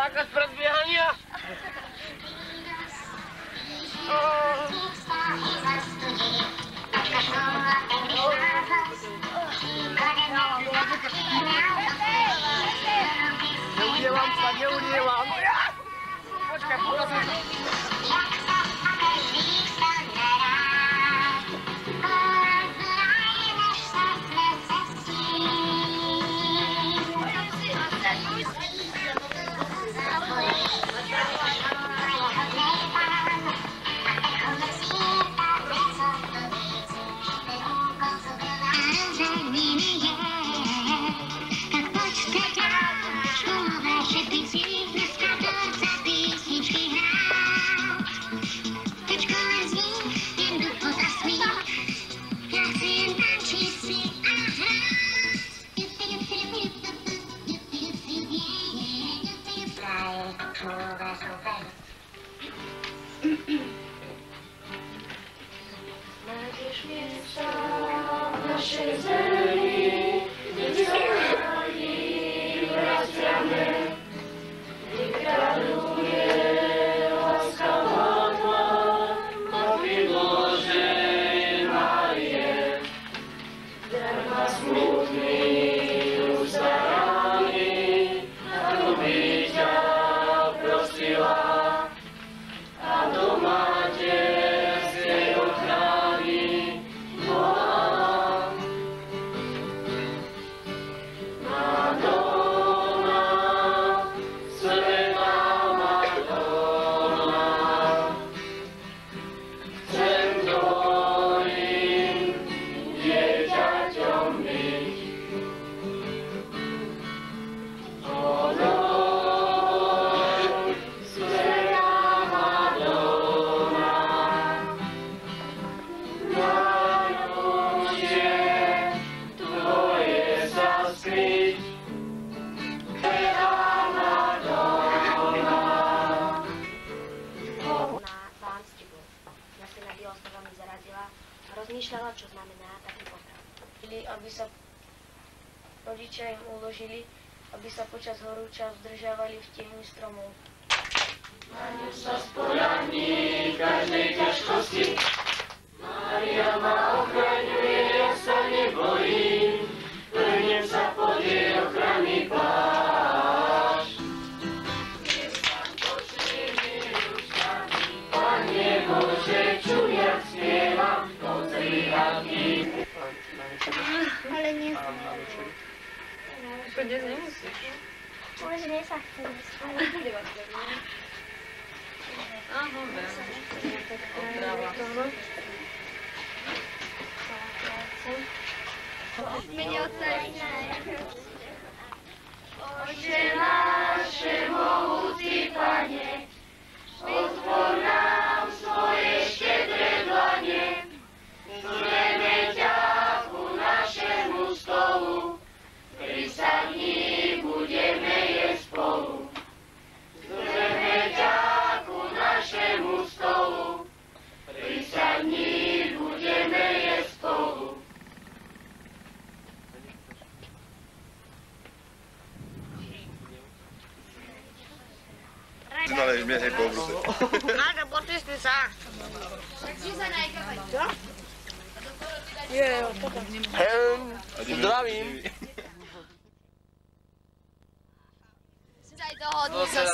Zákaz predbiehania. Neudievam sa, neudievam. Počkaj, pokazuj. Rozmýšľala, čo znamená taký poprav. Aby sa rodičia im uložili, aby sa počas horúča zdržiavali v tieni stromov. Maňu sa spoľahni každej ťažkosti, Mária ma ochraňuje, ja sa nebojím, vrhnem sa pod jej ochranný plášť. Nech sa počne neruštaný, Pane Bože, čuliak spievam, ale nie. To dnes nemusíš. Možno sa chcem spať. Aha, Odráva. Mene Otca i Syna. Oče naše, mohúci Pane, otvor nám svoje štedré dlane, zleme ťa ku našemu stolu, prisadni, budeme jesť spolu. Zleme ťa ku našemu stolu, prisadni, budeme jesť spolu. Ale mě hej po obruse. Máte potisni sa. Jo, zdravím.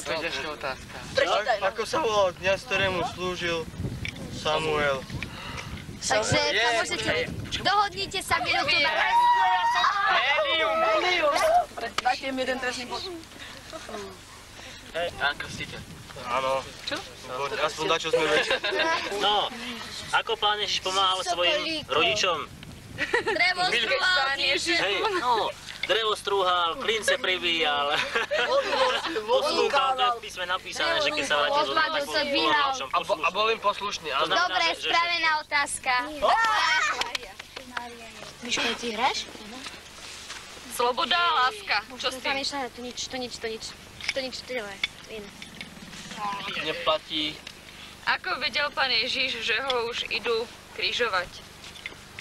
To je ťažká otázka. Ako sa volal kňaz, ktorému slúžil Samuel? Takže sa môžete... Dohodnite sa minútu na... Elium! Dajte im jeden trestný bod. Pán Krstiteľ. Áno. Čo? Aspoň na čo sme vedeli. No, ako Pán Ježiš pomáhal svojim rodičom? Drevo strúhal Ježiš. Hej, no, drevo strúhal, klince pribíjal. Poslúchal, to je v písme napísané, že keď sa vrátil z Odvádu sa dvíhal. A bol im poslušný. Dobre, spravená otázka. Miško, ty hráš? Sloboda a láska. Čo s tým? To nič. To nebude. To iné. Neplatí. Ako vedel Pán Ježiš, že ho už idú križovať?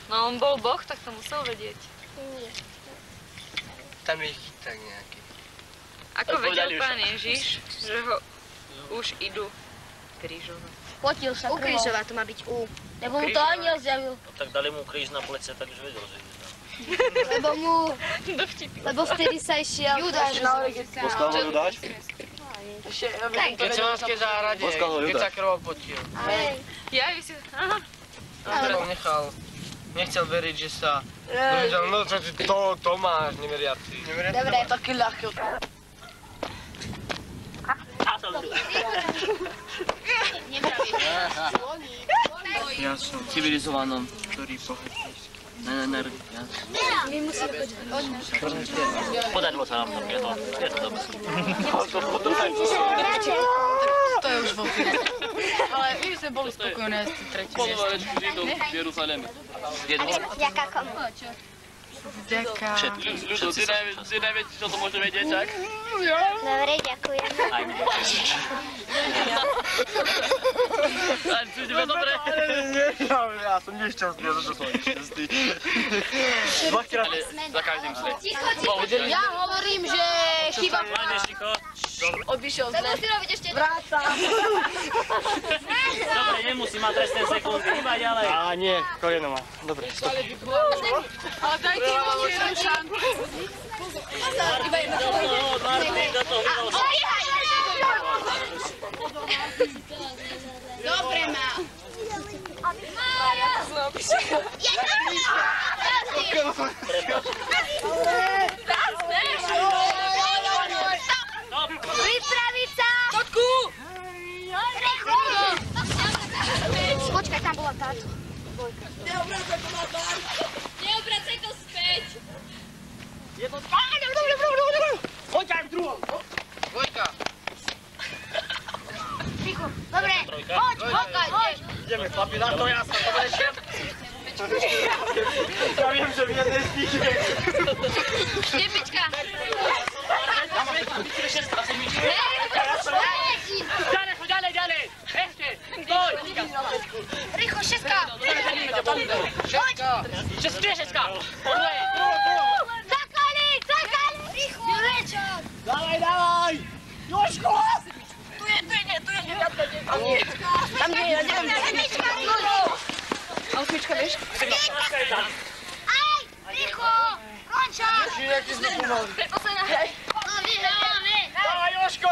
No on bol Boh, tak to musel vedieť. Nie. Tam je chyták nejaký. Ako vedel Pán Ježiš, že ho už idú krížovať? Potil sa krvou. Ukrižovať, to má byť U. Lebo mu to aniel zjavil. No tak dali mu kríž na plece, tak už vedel, že ide. Lebo vtedy sa išiel. Judáš na orge. Poslal ho Judáš? V Getsemanskej záhrade, keď sa krvou potil. Ja by si... Aha. Andrej nechal. Nechcel veriť, že sa... No čo ty to máš, neveriaci. Dobre, taký ľahký. Ja som civilizovanom, ktorý pochopil. Ja. My musíme Podarilo sa nám to, je to dobré. To je už vo filme. Ale my sme boli spokojné s tým tretím miestom. Židov v Jeruzaleme. Vďaka komu? Vďaka... Ľudo, ty neviete, čo to môže vedieť, tak? Dobre, ďakujem. Aj my. Ideme dobre? Ja som nešťastný, ja som nešťastný. Dvakrát za každým zle. Ja hovorím, že chyba Odišiel zle. vráca. Dobre, nemusí mať trestné sekundy, iba ďalej. Á, nie, koleno má. Dobre, stop. Ale dajte im jednu šancu. Do toho. Dobre má. Pripraviť sa! Fotku! Počkaj, tam bola táto. Neobracaj to späť! Dvojka. Dobre, poď. Ideme, chlapi, na to jasno, to bude šep. Ja viem, že v jednej z nich je. Štepička! Ďalej! Ešte! Stoj! Rýchlo, šestka. Šestka! Zakali! Rýchlo. Jurečok. Dávaj! Jožko! Tam nie, ja neviem. A osmička, vieš? Aj, rýchlo. Konča. Jaký sme pomali. Vyhráme. Dávaj, Jožko!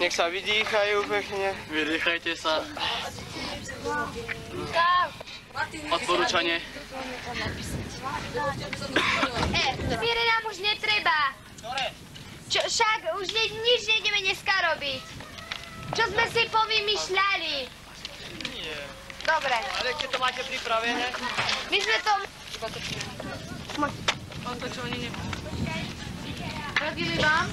Nech sa vydýchajú pekne. Vydýchajte sa. Odporúčanie. Zviere nám už netreba. Však už nič nejdeme dneska robiť. Čo sme si povymýšľali? Nie. Dobre, Ale keď to máte pripravené? my sme to On to, čo oni nemajú. radili vám.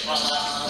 Thank you.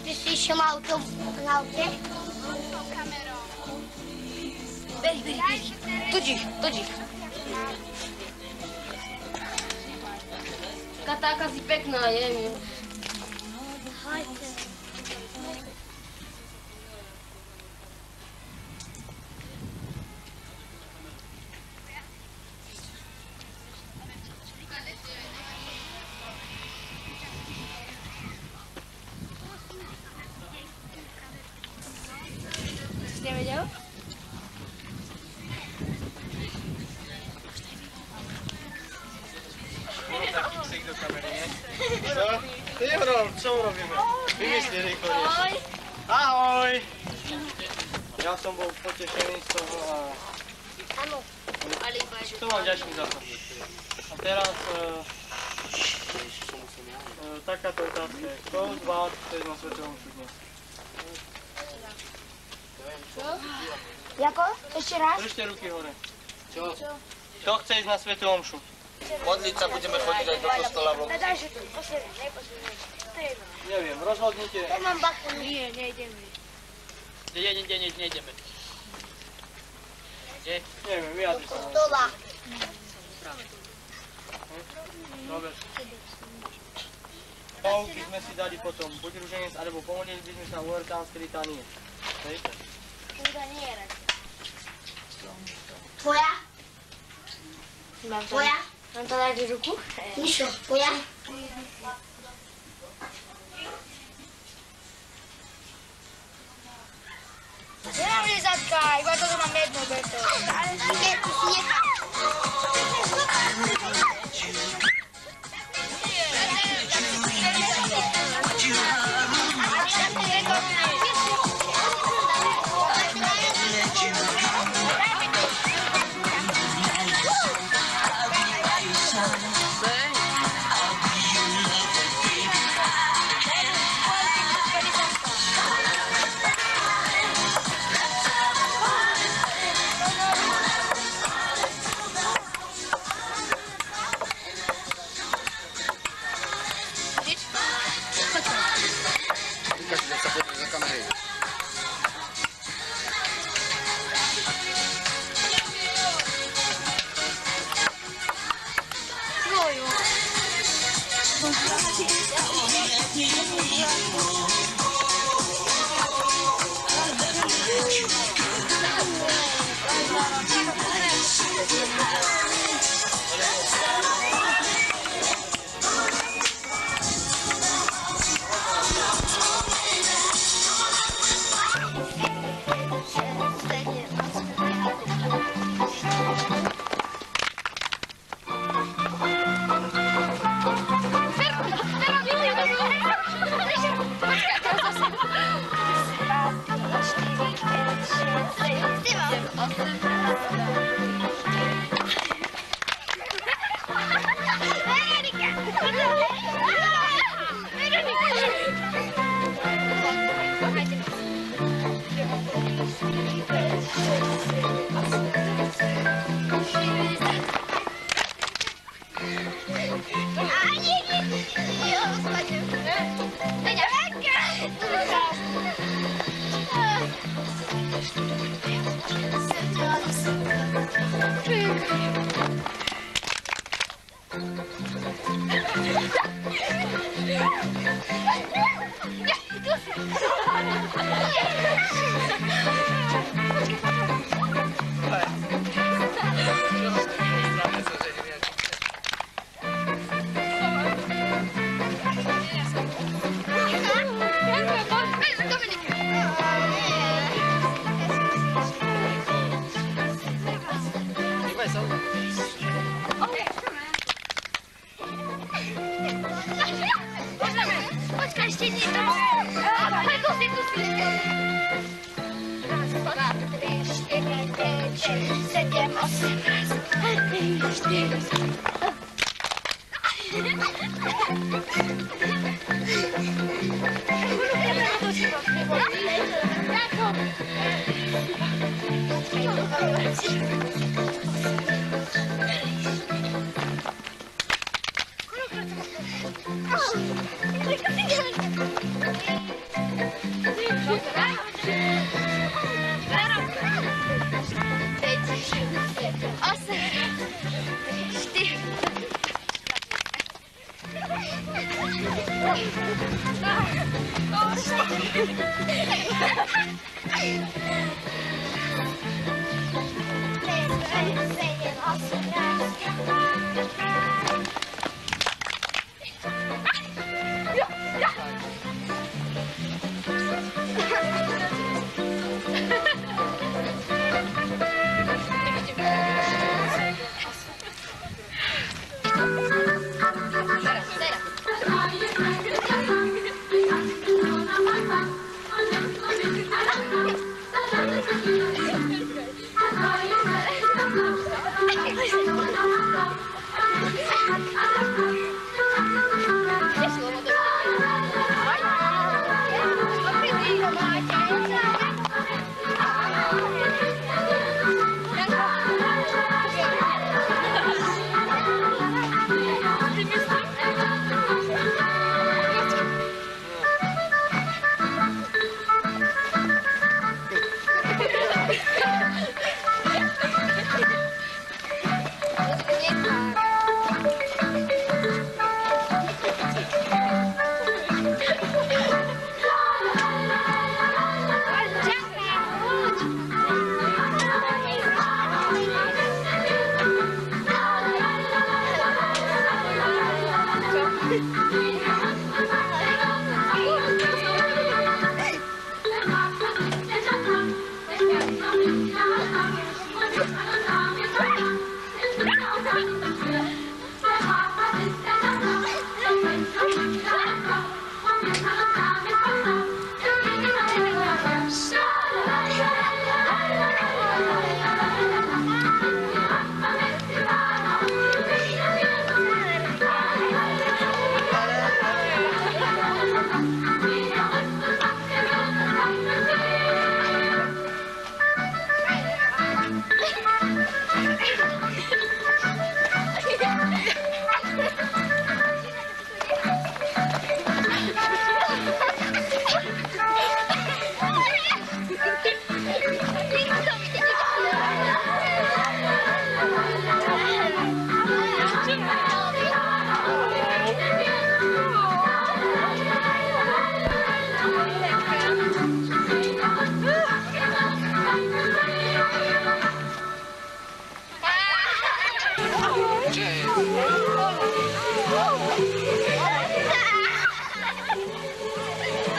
Ty si išiel na aute? Beri. Tuđi. Kataka si pekná, je. Hajde. Nevedel? Do kamery, nie? Co? Ty co robimy? Vymyslí rýchlo niečo. Ahoj! Ja som bol potešený z toho a... Áno, ale iba že... To vám ďačím za to. A teraz... takáto otázka je. Kto z vás chce ísť na svätú omšu dnes? Jako? Ešte raz? Držte ruky hore. Čo? Kto chce ísť na svätú omšu? Modliť sa budeme chodiť aj do kostola v Lomži. Daj, že tu, neposledný. Neviem, rozhodnite. Ja mám bachu. Nie, nejdeme. Nejdeme. Kde? Neviem, vyjadri sa. Kostola. Dobre. By sme si dali potom buď ruženec, alebo pomodlili by sme sa u Ortánskej litánie. Hejte? Tvoja? Tvoja? Mám to dať ruku? Mišo, tvoja? Nemám lizatka, iba toto mám jedno beto. Ale nie, ty si nechal. Počkaj, ešte nie to. Poď tu si. 2, 3, 4, 5, 6, 7, 8, 4.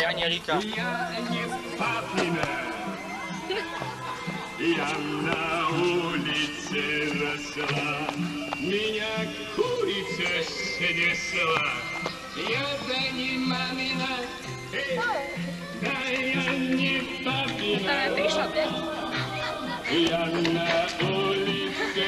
Anielika. Ja nie papinę. Ja na ulicy rosła, меня курица снесла. Я да не мамина, да я не папина. Я на улице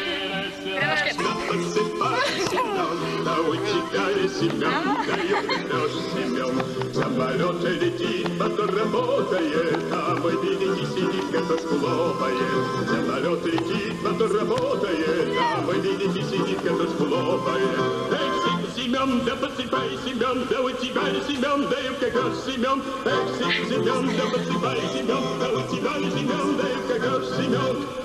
росла. Подсыпай Семен, да у тебя Семен, дает нож Семен. Самолет летит, мотор работает, а мой великий сидит, как хлопает. Самолет летит, мотор работает, а мой великий сидит, как хлопает. Эх, Семен, да подсыпай Семен, да у тебя Семен, да я как раз Семен. Эх, Семен, да подсыпай Семен, да у тебя Signore, signore.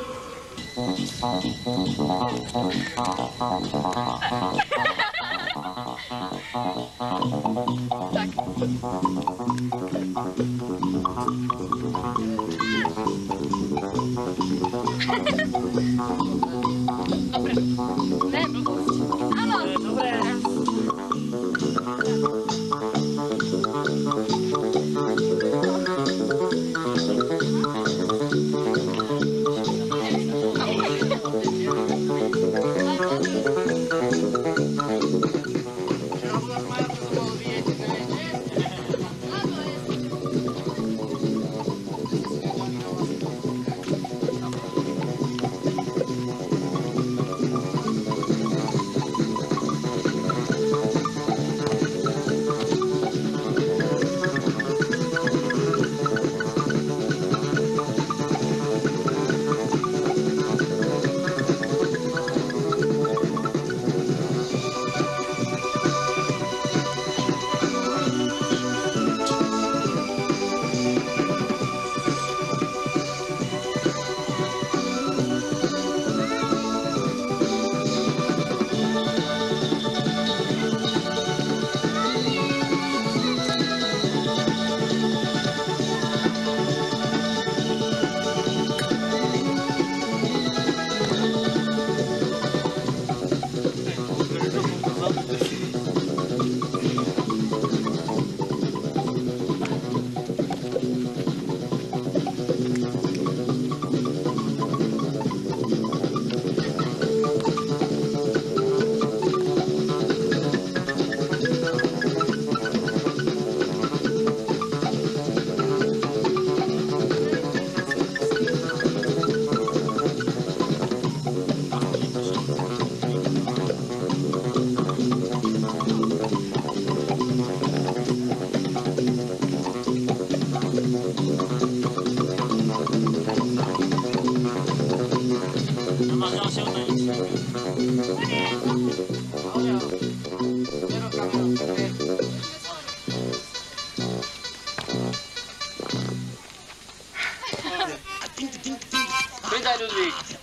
Pridaj, Ludvík.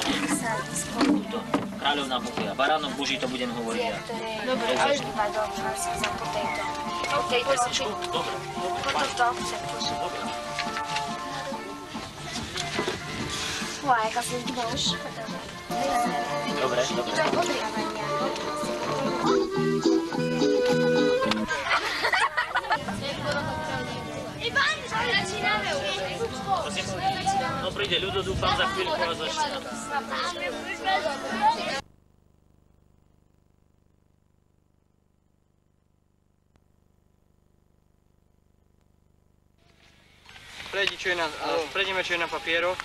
Tuto, kráľovná pokoja. Baránok Boží to budem hovoriť ja. Dobre, ale iba dom za po tejto. Po tejto roky. Dobre, Potom to chce posúť. Uaj, jaká si ľudba už. dobre. To je podriavania. Ivan, začíname už. No príde ľudo, dúfam za chvíľku a začne. Prejdeme čo je na papieroch.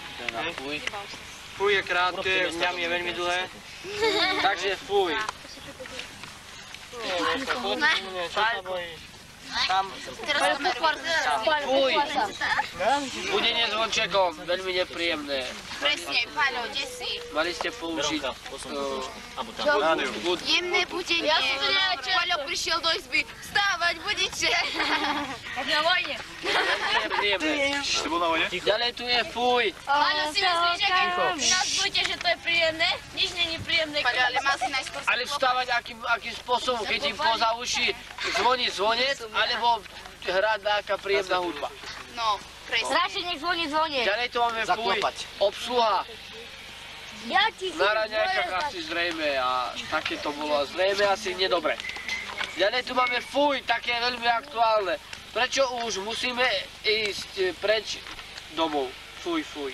Fuj je krátke, mňam je veľmi dlhé. Takže fuj. Čo sa bojíš? Tam. Fuj. Budenie zvončekom, veľmi nepríjemné. Presne, Paľo, kde si? Mali ste použiť Jemné budenie. Paľo prišiel do izby. Vstávať, budiče. Tak na vojne. nepríjemné. To bol na vojne? Ďalej tu je fuj. Paľo, si myslíš, že keď nás budete, že to je príjemné? Nič není príjemné. Paľo, ale mal si najskôr Ale vstávať akým spôsobom, keď im poza uši zvoní zvonec, alebo hrať nejaká príjemná hudba. No, presne. Radšej nech zvoní zvonec. Ďalej tu máme fuj. Obsluha. Ja ti Na raňajkách asi zrejme a také to bolo zrejme asi nedobre. Ďalej tu máme fuj, také veľmi aktuálne. Prečo už musíme ísť preč domov? Fuj, fuj.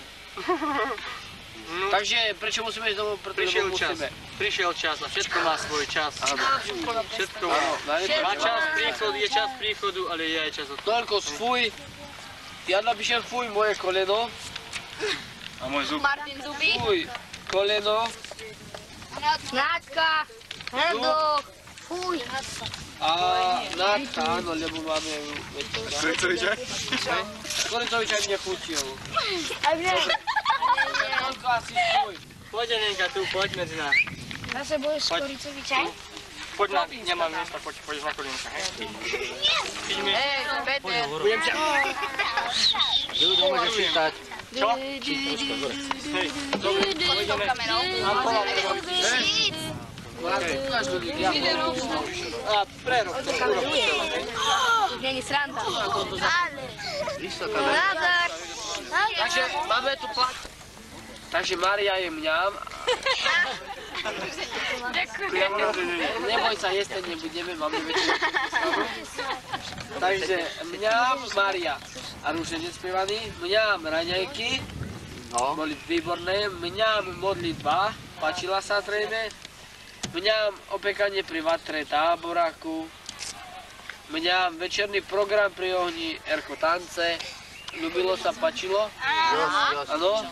Takže prečo musíme ísť domov? Pretože musíme. Prišiel čas a všetko má svoj čas. Všetko má čas príchodu, je čas príchodu, ale je aj čas odchodu. Toľko z fuj. Ja napíšem fuj moje koleno. A môj zub. Martin Zuby. Fuj, koleno. Nátka. Hrdo. Fuj. A nátka, áno, lebo máme večera. Srdcovičak? Srdcovičak nechútil. Aj mne. Toľko asi fuj. Poď, Nenka, tu, poď medzi nás. Zase budeš Skoricoviča? Poď na, nemám miesta, poď na kolienka, hej? Ideme. Budem ťa. Ľudo, môžeš čítať. Čo? Hej, dobre, pôjdeme. A prerob to, urob to, hej? Není sranda. Takže máme tu plat. Takže Mária je mňam. Neboj sa, jesť nebudeme, máme večer. Takže mňam, Mária. A rúženec spievaný. Mňam raňajky. Boli výborné. Mňam modlitba. Páčila sa zrejme. Mňam opekanie pri vatre táboráku. Mňam večerný program pri ohni Erko tance. Ľúbilo sa, páčilo? Áno.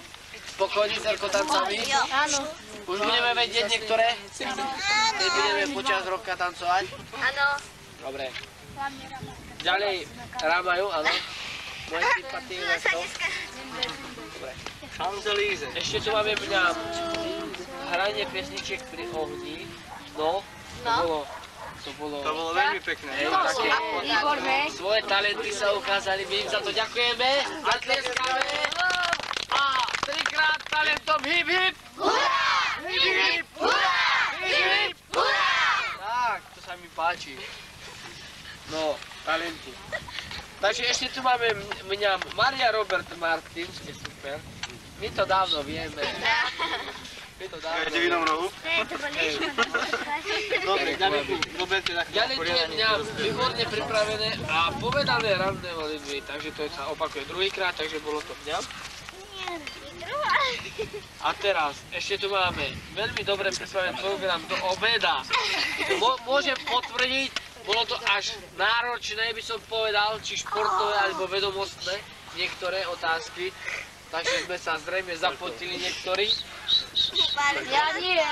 Spokojní s Erko tancami? Áno. Už budeme vedieť niektoré? Keď budeme počas roka tancovať? Áno. Dobre. Ďalej rámajú, áno. Moje sympatie na to. Dobre. Champs-Élysées. Ešte tu máme mňam. Hranie piesničiek pri ohni. No, to bolo veľmi pekné. Také Výborné. svoje talenty sa ukázali, my im za to ďakujeme a tleskáme. A trikrát talentom hip hip! Hurá! Hip, hip, hurá! Hip, hip, hurá! Tak, to sa mi páči. No, talenty. Takže ešte tu máme mňa Maria Robert Martin, ste super. My to dávno vieme. My to dávno Viete v inom rohu? Dobre, Robert je ďalej tu je mňa výborne pripravené a povedané ranné modlitby, takže to sa opakuje druhýkrát, takže bolo to mňa. A teraz, ešte tu máme veľmi dobre pripravený program do obeda. Môžem potvrdiť, bolo to až náročné, by som povedal, či športové alebo vedomostné, niektoré otázky. Takže sme sa zrejme zapotili niektorí. Ja nie.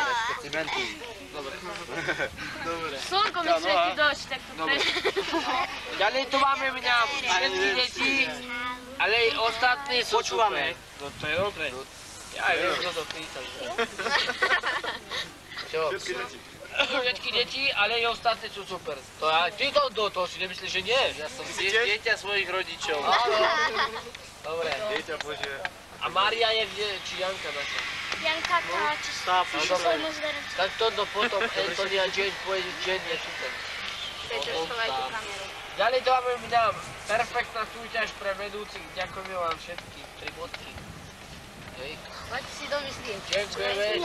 Dobre. Slnko mi svieti dosť, tak to Dobre. Ďalej tu máme mňa všetky deti, ale aj ostatní sú Počúvame. super. No to je dobre. Ja aj viem, kto to pýtal. Čo? Všetky deti, ale aj ostatní sú super. To ja, ty to si nemyslíš, že nie? Ja som dieťa svojich rodičov. Áno. Dobre. Dieťa Bože. A Mária je kde? Či Janka naša? Janka Táči. Tak toto potom Anthony a Jane pôjde, Jane je super. Peter, schovaj tú kameru. Ďalej to máme mňam. Perfektná súťaž pre vedúcich. Ďakujem vám všetkým. 3 bodky. Hej. Poď si domyslieť. Ďakujeme,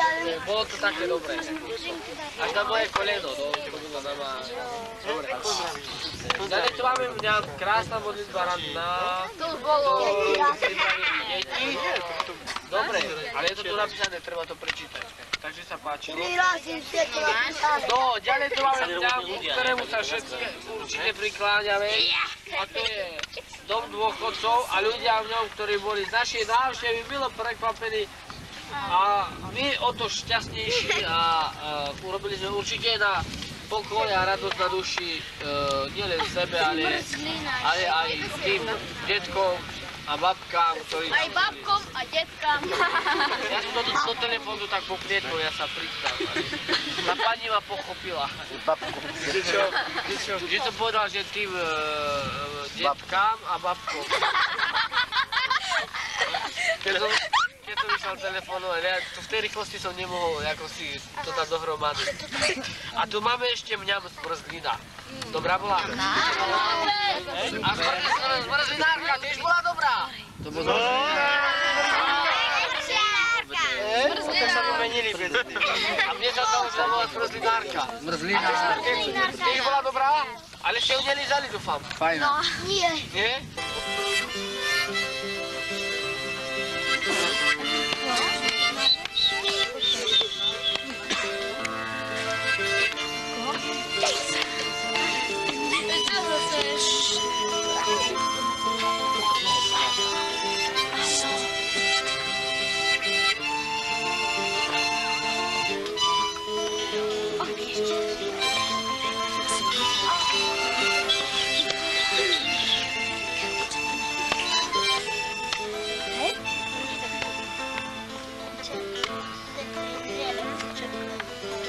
bolo to také dobré. Až na moje koleno, no, to bolo na má. Dobre. Ďalej tu máme mňam krásna modlitba ranná. To bolo. Deti. Dobre, ale je to tu napísané, treba to prečítať. Takže sa páčilo. No, ďalej tu máme mňam, ktorému sa všetci určite prikláňame. A to je dom dôchodcov a ľudia v ňom, ktorí boli z našej návštevy, milo prekvapení. A my o to šťastnejší a urobili sme určite na pokoj a radosť na duši nielen sebe, ale aj tým detkom a babkám, ktorí... Aj babkom a detkám. Ja som do telefónu tak poplietol, ja sa priznám. Tá pani ma pochopila. Že som povedal, že tým detkám a babkom. Keď som vyšiel telefonovať, v tej rýchlosti som nemohol ako si to dať dohromady. A tu máme ešte mňam z Brzlina. Dobrá bola? A zmrzlinárka tiež bola dobrá? To bola dobrá. Tak sa vymenili veci. A mne sa to bola zmrzlinárka. Zmrzlinárka. Tiež bola dobrá? Ale ešte ju nelízali, dúfam. Fajná. No, nie. Nie?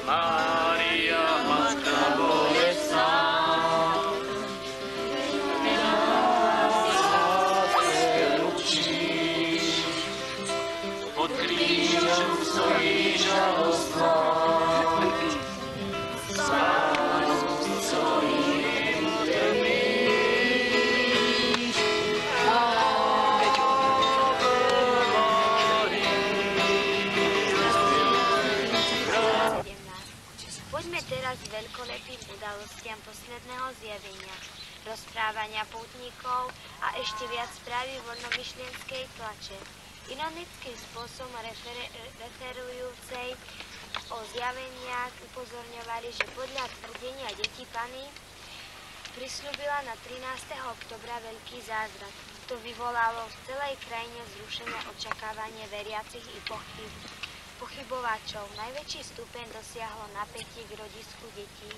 Mária, Matka bolesná, ty nás láske učíš, pod krížom stojí žalostná, svojím trpíš. Poďme teraz k veľkolepým udalostiam posledného zjavenia, rozprávania pútnikov a ešte viac správy voľnomyšlienskej tlače. Ironickým spôsobom referujúcej o zjaveniach upozorňovali, že podľa tvrdenia detí Panny prisľúbila na 13. oktobra veľký zázrak. To vyvolalo v celej krajine zrušené očakávanie veriacich i pochybovačov. Najväčší stupeň dosiahlo napätie k rodisku detí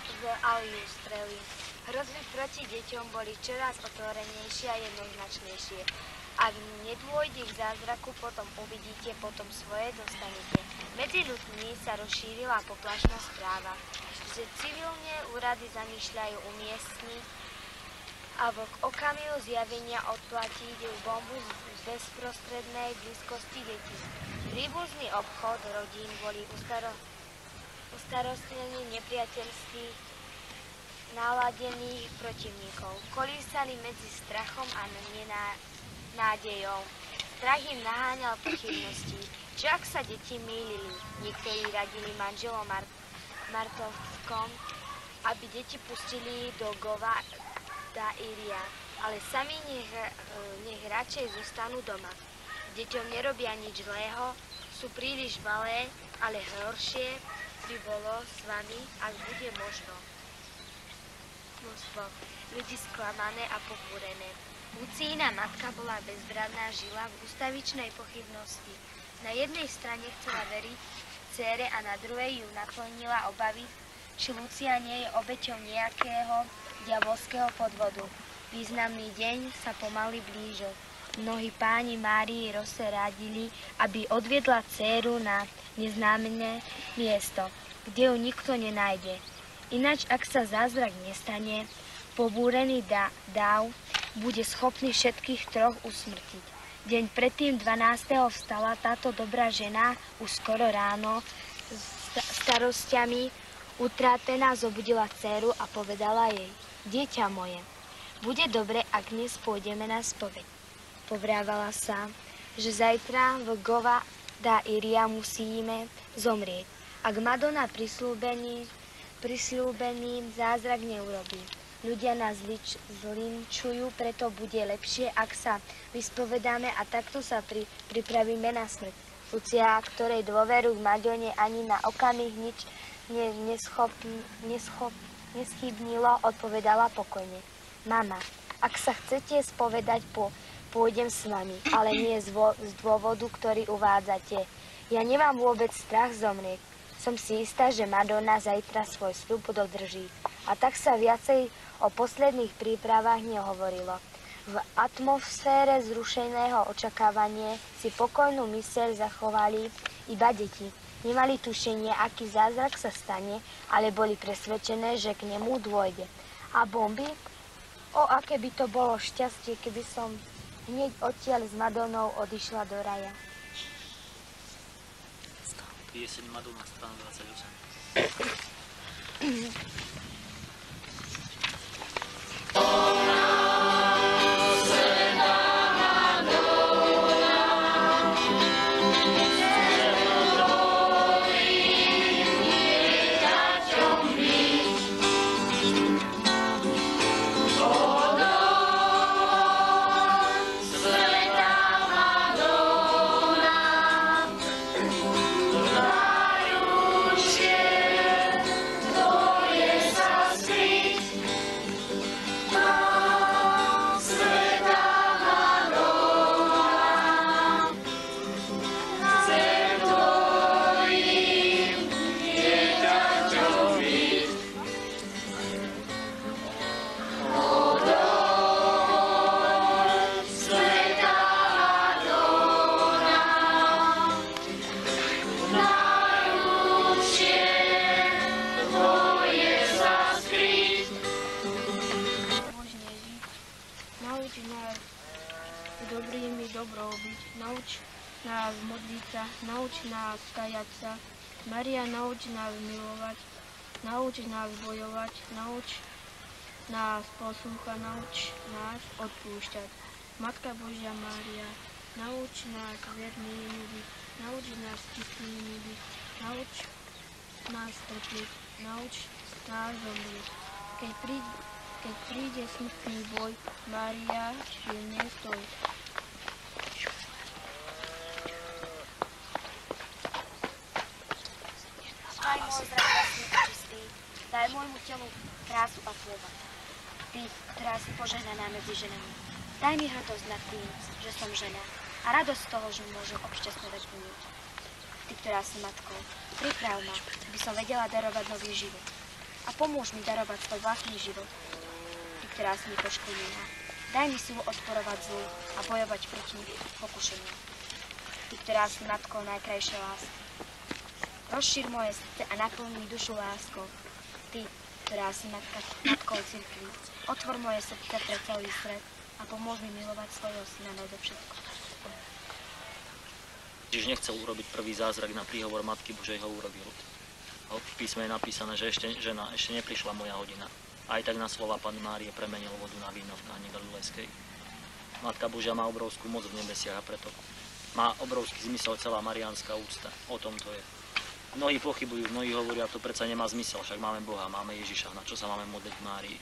v Austrálii. Hrozby proti deťom boli čoraz otvorenejšie a jednoznačnejšie. Ak nedôjde k zázraku, potom uvidíte, potom svoje dostanete. Medzi ľuďmi sa rozšírila poplašná správa, že civilné úrady zamýšľajú umiestniť a v okamihu zjavenia odplatiť bombu z bezprostrednej blízkosti detí. Príbuzný obchod rodín boli ustarostnení nepriateľských naladených protivníkov. Kolísali medzi strachom a nádejou. Strach im naháňal pochybnosti, že ak sa deti mýlili, niektorí radili manželom Martovskom, aby deti pustili do Gova Iria, ale sami nech radšej zostanú doma. Deťom nerobia nič zlého, sú príliš malé, ale horšie by bolo s vami, ak bude možno. Ľudí sklamané a pobúrené. Lucína matka bola bezbranná, žila v ustavičnej pochybnosti. Na jednej strane chcela veriť dcére a na druhej ju naklonila obavy, či Lucia nie je obeťou nejakého diabolského podvodu. Významný deň sa pomaly blížil. Mnohí páni Márii Rose radili, aby odviedla dcéru na neznáme miesto, kde ju nikto nenájde. Ináč, ak sa zázrak nestane, pobúrený dáv bude schopný všetkých troch usmrtiť. Deň predtým 12. vstala táto dobrá žena už skoro ráno s starostiami utrápená zobudila dcéru a povedala jej: Dieťa moje, bude dobre, ak dnes pôjdeme na spoveď. Povrávala sa, že zajtra v Gova da Iria musíme zomrieť, ak Madonna prisľúbený zázrak neurobí. Ľudia nás zlinčujú, preto bude lepšie, ak sa vyspovedáme a takto sa pripravíme na smrť. Lucia, ktorej dôveru k Madone ani na okamih nič neschybnilo, odpovedala pokojne. Mama, ak sa chcete spovedať, pôjdem s vami, ale nie z dôvodu, ktorý uvádzate. Ja nemám vôbec strach zomrieť. Som si istá, že Madonna zajtra svoj sľub dodrží. A tak sa viacej o posledných prípravách nehovorilo. V atmosfére zrušeného očakávania si pokojnú myseľ zachovali iba deti. Nemali tušenie, aký zázrak sa stane, ale boli presvedčené, že k nemu dôjde. A bomby? O, aké by to bolo šťastie, keby som hneď odtiaľ s Madonou odišla do raja. Pieseň Madonna, strana 28. Maria, nauč nás milovať, nauč nás bojovať, nauč nás poslúchať, nauč nás odpúšťať. Matka Božia Mária, nauč nás vernými byť, nauč nás čistými byť, nauč nás trpieť, nauč nás zomrieť. Keď príde smrtný boj, Mária pri mne stojí. Daj môj zrak jasný a čistý, daj môjmu telu krásu a pôvod. Ty, ktorá si požehnaná medzi ženami, daj mi hrdosť nad tým, že som žena a radosť z toho, že môžu obšťastňovať uniť. Ty, ktorá si matkou, priprav ma, aby som vedela darovať nový život a pomôž mi darovať svoj vlastný život. Ty, ktorá si mi poškodená, daj mi silu odporovať zlu a bojovať proti pokušeniu. Ty, ktorá si matkou najkrajšej lásky, rozšír moje srdce a naplň mi dušu láskou. Ty, ktorá si matkou cirkvi, otvor moje srdce pre celý svet a pomôž mi milovať svojho syna nadovšetko. Ježiš nechcel urobiť prvý zázrak na príhovor Matky Božej, ho urobil. V písme je napísané, že ešte neprišla moja hodina. Aj tak na slova Panny Márie premenil vodu na víno v Káne Galilejskej. Matka Božia má obrovskú moc v nebesiach a preto má obrovský zmysel celá mariánska úcta. O tom to je. Mnohí pochybujú, mnohí hovoria, to predsa nemá zmysel, však máme Boha, máme Ježiša, na čo sa máme modliť Márii.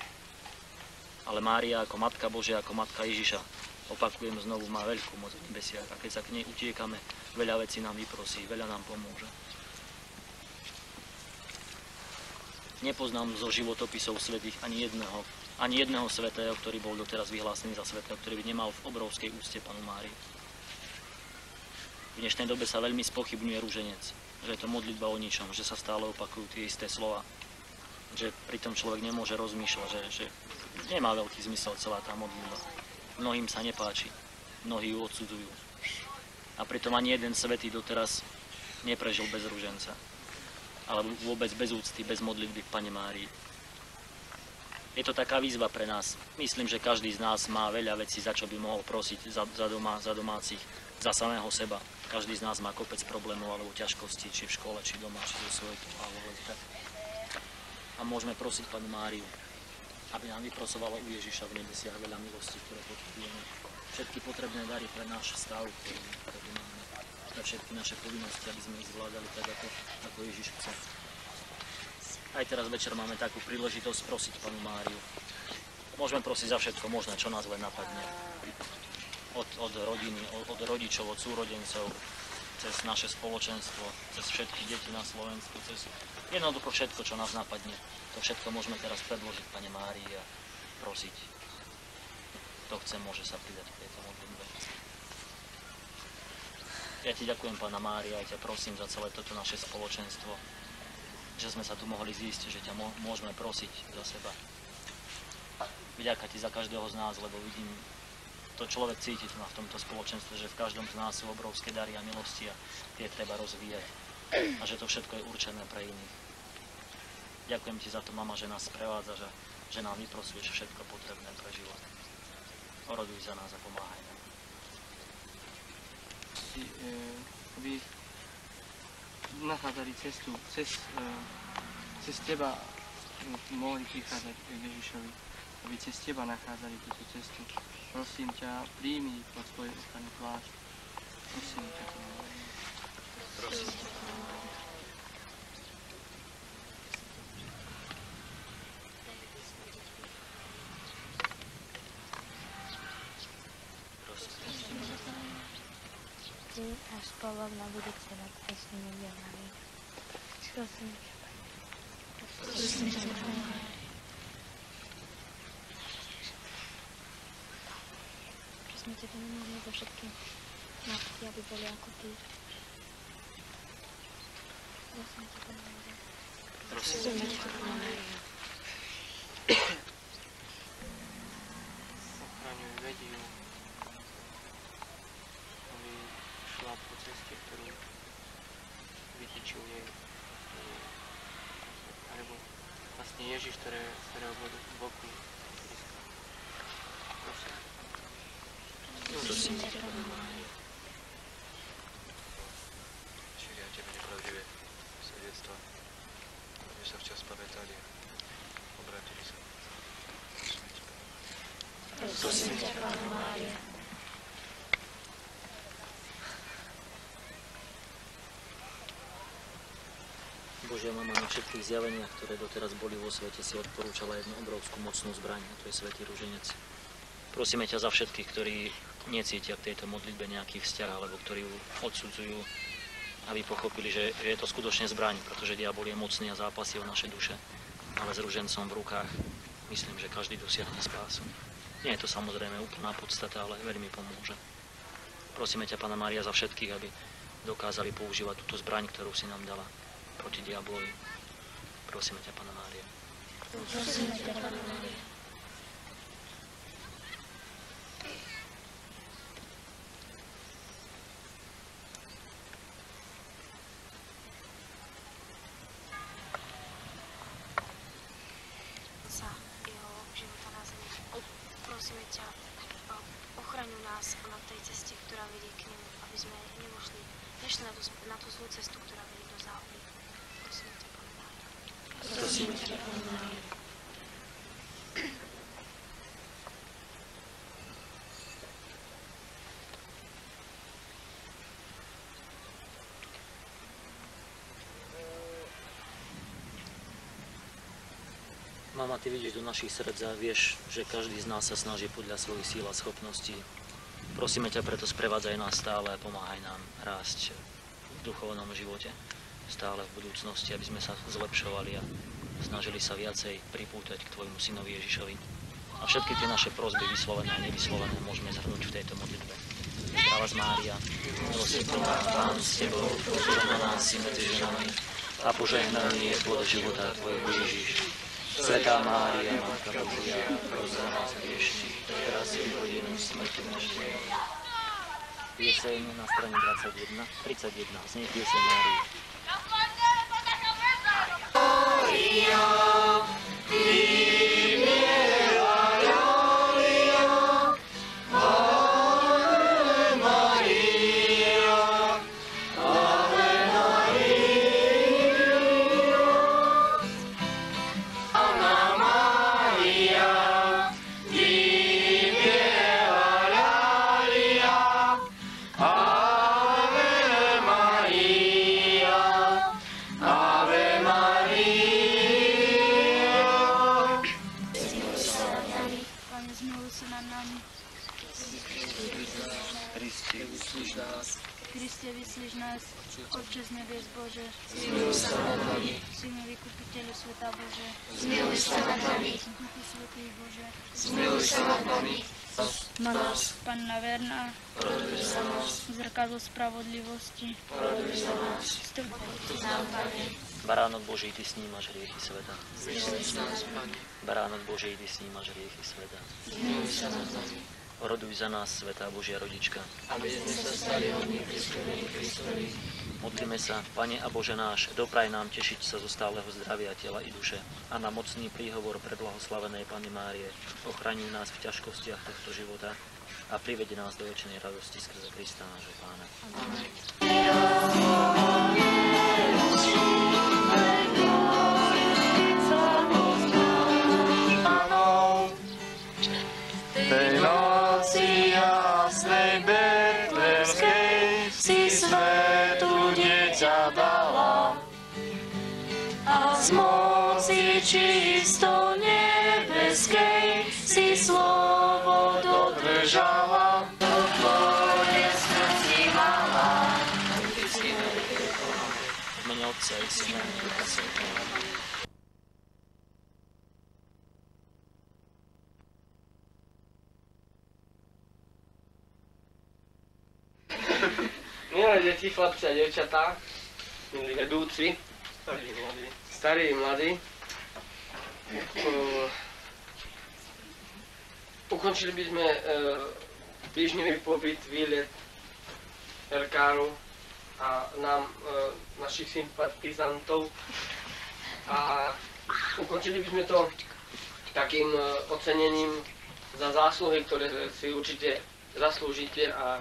Ale Mária ako Matka Božia, ako Matka Ježiša, opakujem znovu, má veľkú moc v nebesiach a keď sa k nej utiekame, veľa vecí nám vyprosí, veľa nám pomôže. Nepoznám zo životopisov svätých ani jedného svätého, ktorý bol doteraz vyhlásený za svätého, ktorý by nemal v obrovskej úcte Pannu Máriu. V dnešnej dobe sa veľmi spochybňuje ruženec, že je to modlitba o ničom, že sa stále opakujú tie isté slova, že pritom človek nemôže rozmýšľať, že nemá veľký zmysel celá tá modlitba. Mnohým sa nepáči, mnohí ju odsudzujú. A pritom ani jeden svätý doteraz neprežil bez ruženca, alebo vôbec bez úcty, bez modlitby k Panne Márii. je to taká výzva pre nás. Myslím, že každý z nás má veľa vecí, za čo by mohol prosiť za domácich, za samého seba. Každý z nás má kopec problémov alebo ťažkostí, či v škole, či doma, či zo svojej alebo tak. A môžeme prosiť Pannu Máriu, aby nám vyprosovala u Ježiša v nebesiach veľa milostí, ktoré potrebujeme. Všetky potrebné dary pre náš stav, ktorý máme, pre všetky naše povinnosti, aby sme ich zvládali tak, ako Ježiš chce. Aj teraz večer máme takú príležitosť prosiť Pannu Máriu. Môžeme prosiť za všetko možné, čo nás len napadne. Od rodiny, od rodičov, od súrodencov, cez naše spoločenstvo, cez všetky deti na Slovensku, cez jednoducho všetko, čo nás napadne. To všetko môžeme teraz predložiť Pane Márii a prosiť. Kto chce, môže sa pridať k tejto modlitbe. Ja ti ďakujem, Panna Mária, a ťa prosím za celé toto naše spoločenstvo, že sme sa tu mohli zísť, že ťa môžeme prosiť za seba. Vďaka ti za každého z nás, lebo vidím, to človek cíti tu v tomto spoločenstve, že v každom z nás sú obrovské dary a milosti a tie treba rozvíjať. A že to všetko je určené pre iných. Ďakujem ti za to, mama, že nás sprevádza, že nám vyprosuješ všetko potrebné pre život. Oroduj za nás a pomáhaj nám. Aby nachádzali cestu, cez teba mohli prichádzať k Ježišovi, aby cez teba nachádzali túto cestu. Prosím ťa, príjmi pod svoj ochranný plášť. Prosím ťa, prosím ťa. Ty náš spolok na budúci rok aj s nimi dielami. Prosím ťa, prosím ťa, prosím ťa, pomôžme za všetky matky, aby boli ako ty. Prosím ťa, pomôžme. Prosím ťa, pomôžme. Ochraňuj, vedí ju, aby šla po ceste, ktorú vytýčil jej. Alebo vlastne Ježiš, ktorého boku blízko. Prosím. Prosím ťa, Panna Mária. Šíria tebe nepravdivé svedectvá, aby sa včas pamätali a obrátili sa. Prosím ťa, Panna Mária. Božia mama, na všetkých zjaveniach, ktoré doteraz boli vo svete, si odporúčala jednu obrovskú mocnú zbraň, a to je Svätý Ruženec. Prosíme ťa za všetkých, ktorí necítia k tejto modlitbe nejaký vzťah, alebo ktorí ju odsudzujú, aby pochopili, že je to skutočne zbraň, pretože diabol je mocný a zápasí o naše duše. Ale s ružencom v rukách myslím, že každý dosiahne spásu. Nie je to samozrejme úplná podstata, ale veľmi pomôže. Prosíme ťa, Panna Mária, za všetkých, aby dokázali používať túto zbraň, ktorú si nám dala proti diablovi. Prosíme ťa, Panna Mária. Prosíme ťa, Panna Mária. Za jeho života na zemi. Prosíme ťa, ochraňuj nás na tej ceste, ktorá vedie k nemu, aby sme nešli na tú zlú cestu, ktorá vedie do záhuby. Prosíme ťa, Panna Mária. Prosíme ťa, Panna Mária. Mama, ty vidíš do našich srdc a vieš, že každý z nás sa snaží podľa svojich síl a schopností. Prosíme ťa, preto sprevádzaj nás stále a pomáhaj nám rásť v duchovnom živote. Stále v budúcnosti, aby sme sa zlepšovali a snažili sa viacej pripútať k tvojmu synovi Ježišovi. A všetky tie naše prosby, vyslovené a nevyslovené, môžeme zhrnúť v tejto modlitbe. Zdravá Mária, milosrdná Pán s tebou, požehnaná si medzi ženami a požehnaný je plod života tvojho Ježiš. Svätá Mária, Matka Božia, pros za nás hriešných, teraz je v hodinu smrti našej. Pieseň na strane 31 znie pieseň Márii. Mária, ty Kriste, vyslíš nás, Otče z nebies Bože. Zmiluj sa nad nami. Synu vykupiteľu sveta Bože. Zmiluj sa nad nami. Duchu Svätý Bože. Zmiluj sa nad nami. Panna verná. Oroduj za nás. Zrkadlo spravodlivosti. Oroduj za nás. Nám, Pane. Baránok Boží, Ty snímaš hriechy sveta. Zmiluj sa nad nami. Baránok Boží, Ty snímaš hriechy sveta. Zmiluj sa nad nami. Oroduj za nás, Svätá Božia Rodička. Aby sme sa stali hodní prísľubení Kristovi. Modlíme sa, Pane a Bože náš, dopraj nám tešiť sa zo stáleho zdravia tela i duše a na mocný príhovor preblahoslavenej Panny Márie ochraňuj nás v ťažkostiach tohto života a privede nás do večnej radosti skrze Krista nášho Pána. Amen. Tej noci jasnej Betlehemskej si svetu dieťa dala a z moci čisto nebeskej si slovo dodržala. Tvoje srdci mala. V mene Otca i Syna i Ducha Svätého. Milé deti, chlapci a devčatá, milí vedúci, starí i mladí, ukončili by sme týždňový pobyt, výlet Elkáru a nám, našich sympatizantov, a ukončili by sme to takým ocenením za zásluhy, ktoré si určite zaslúžite a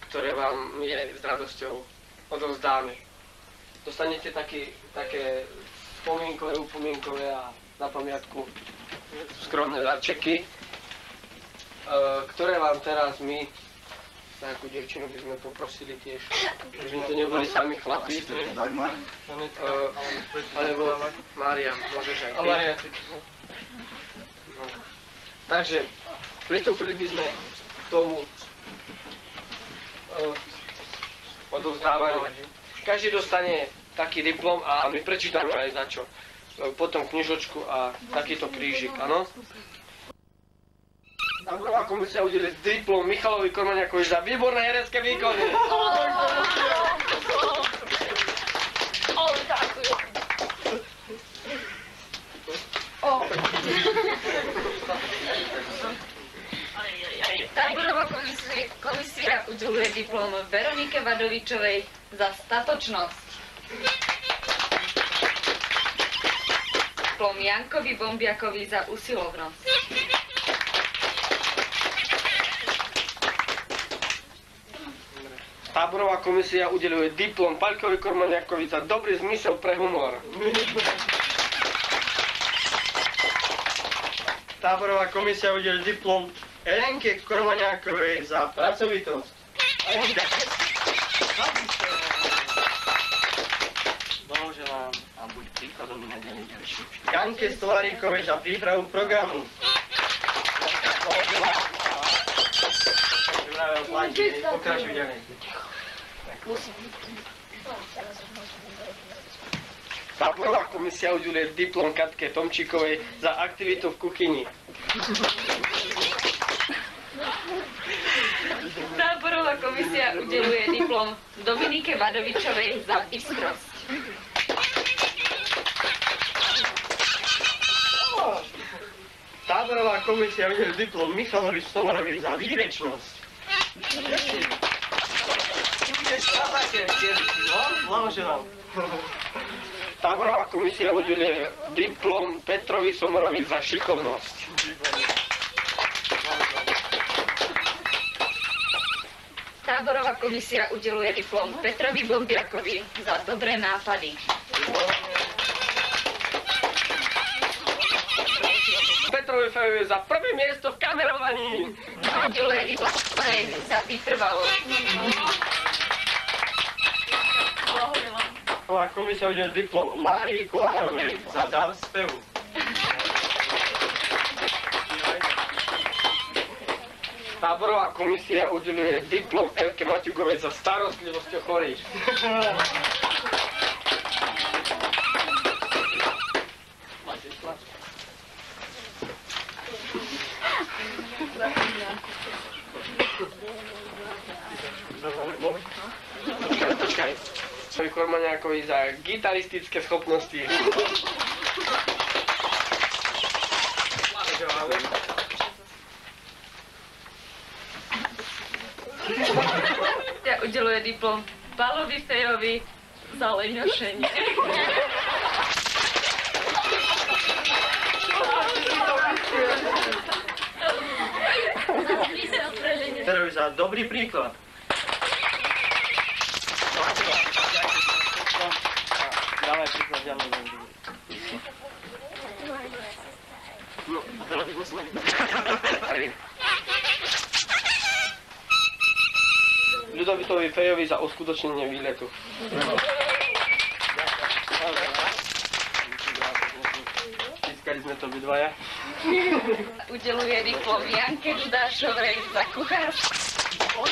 ktoré vám je s radosťou odovzdáme. Dostanete také spomienkové, upomienkové a na pamiatku skromné darčeky, ktoré vám teraz my, takú dievčinu by sme poprosili tiež, že by to neboli sami chlapi, alebo Mária, môžeš aj ty. Takže pristúpili by sme k tomu odovzdávaniu. Každý dostane taký diplom a my prečítame aj za čo. Potom knižočku a takýto krížik, áno? Náborová komisia udelí diplom Michalovi Kormaniakovi za výborné herecké výkony. Táborová komisia udeluje diplom Veronike Vadovičovej za statočnosť. Diplom Jankovi Bombiakovi za usilovnosť. Táborová komisia udeluje diplom Paľkovi Kormaniakovi za dobrý zmysel pre humor. Táborová komisia udeluje diplom Elenke Kormaniakovej za pracovitosť. Blahoželám a buď príkladom i naďalej ďalším. Janke Stolaríkovej za prípravu programu. Pokračuj ďalej. Táborová komisia udeluje diplom Katke Tomčíkovej za aktivitu v kuchyni. Táborová komisia udeluje diplom Dominike Vadovičovej za bystrosť. Táborová komisia udeluje diplom Michalovi Stolarovi za výrečnosť. Táborová komisia udeluje diplom Petrovi Somorovi za šikovnosť. Táborová komisia udeluje diplom Petrovi Bombiakovi za dobré nápady. Petrovi Fejovi za prvé miesto v kamerovaní. Udeluje diplom za vytrvalosť. Táborová komisia udeluje diplom Márii Kolárovej za dar spevu. Táborová komisia udeluje diplom Elke Maťukovej za starostlivosť o chorých. Počkaj. Sovi Kormaniakovi za gitaristické schopnosti. Ja udeluje diplom Palovi Fejovi za leňošenie. Fejovi za dobrý príklad. Dávaj príklad ďalej. Ľudovitovi Fejovi za uskutočnenie výletu. Získali sme to obidvaja. Udeluje diplom Janke Ždášovej za kuchárstvo.